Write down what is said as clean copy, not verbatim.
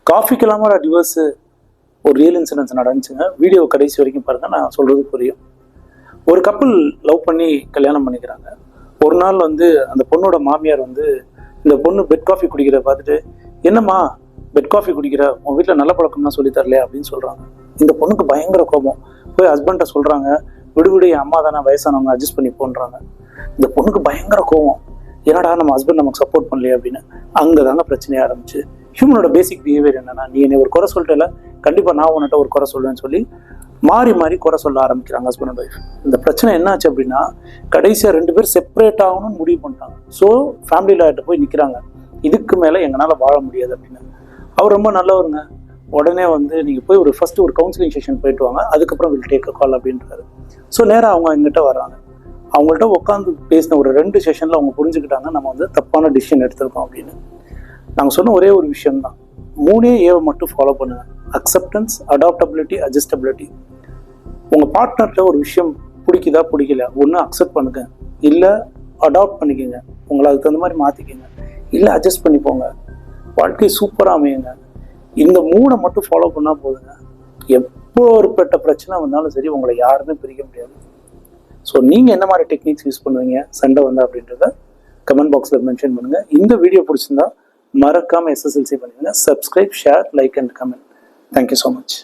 காஃபிக்கு இல்லாமல் டிவோர்ஸு ஒரு ரியல் இன்சிடென்ட்ஸ் நடந்துச்சுங்க. வீடியோ கடைசி வரைக்கும் பாருங்கள், நான் சொல்கிறது புரியும். ஒரு கப்பல் லவ் பண்ணி கல்யாணம் பண்ணிக்கிறாங்க. ஒரு நாள் வந்து அந்த பொண்ணோட மாமியார் வந்து இந்த பொண்ணு பெட் காஃபி குடிக்கிறத பார்த்துட்டு, என்னம்மா பெட் காஃபி குடிக்கிற, உன் வீட்டில் நல்ல பழக்கம்லாம் சொல்லி தரலையா அப்படின்னு சொல்கிறாங்க. இந்த பொண்ணுக்கு பயங்கர கோபம். போய் ஹஸ்பண்ட்டை சொல்கிறாங்க, விடுவிடு என் அம்மா தானே வயசானவங்க, அட்ஜஸ்ட் பண்ணி போன்றாங்க. இந்த பொண்ணுக்கு பயங்கர கோபம், என்னடா நம்ம ஹஸ்பண்ட் நமக்கு சப்போர்ட் பண்ணலையே அப்படின்னு. அங்கே தாங்க பிரச்சனையே ஆரம்பிச்சு. ஹியூமனோட பேசிக் பிஹேவியர் என்னன்னா, நீ என்னை ஒரு குறை சொல்லிட்டல, கண்டிப்பாக நான் உன்னிட்ட ஒரு குறை சொல்லுவேன்னு சொல்லி மாறி மாறி குறை சொல்ல ஆரம்பிக்கிறாங்க ஹஸ்பண்ட் அண்ட் ஒய்ஃப். இந்த பிரச்சனை என்னாச்சு அப்படின்னா, கடைசியாக 2 பேர் செப்பரேட் ஆகணும்னு முடிவு பண்ணிட்டாங்க. ஸோ ஃபேமிலி லாயர்கிட்ட போய் நிற்கிறாங்க, இதுக்கு மேலே எங்களால் வாழ முடியாது அப்படின்னு. அவர் ரொம்ப நல்லவருங்க. உடனே வந்து நீங்கள் போய் ஃபர்ஸ்ட் ஒரு கவுன்சிலிங் செஷன் போயிட்டு வாங்க, அதுக்கப்புறம் வில் டேக் அ கால் அப்படின்றாரு. ஸோ நேராக அவங்க எங்கிட்ட வர்றாங்க. அவங்கள்ட்ட உட்காந்து பேசின ஒரு 2 செஷனில் அவங்க புரிஞ்சுக்கிட்டாங்க நம்ம வந்து தப்பான டிசிஷன் எடுத்திருக்கோம் அப்படின்னு. நாங்கள் சொன்ன ஒரே ஒரு விஷயம்தான், 3 ஏவை மட்டும் ஃபாலோ பண்ணுங்க. Acceptance, adaptability, adjustability. உங்கள் பார்ட்னர்கிட்ட ஒரு விஷயம் பிடிக்குதா பிடிக்கல, ஒன்று அக்செப்ட் பண்ணுங்க, இல்லை அடாப்ட் பண்ணிக்கோங்க, உங்களை அதுக்கு தகுந்த மாதிரி மாற்றிக்கோங்க, இல்லை அட்ஜஸ்ட் பண்ணிப்போங்க, வாழ்க்கை சூப்பராக அமையுங்க. இந்த 3 மட்டும் ஃபாலோ பண்ணால் போதுங்க. எப்போ ஒருப்பட்ட பிரச்சனை வந்தாலும் சரி, உங்களை யாருமே பிரிக்க முடியாது. ஸோ நீங்கள் என்ன மாதிரி டெக்னிக்ஸ் யூஸ் பண்ணுவீங்க சண்டை வந்தா அப்படின்றத கமெண்ட் பாக்ஸில் மென்ஷன் பண்ணுங்கள். இந்த வீடியோ பிடிச்சிருந்தா மறக்காமல் SSLC பண்ணுங்க. Subscribe, share, like and comment. Thank you so much.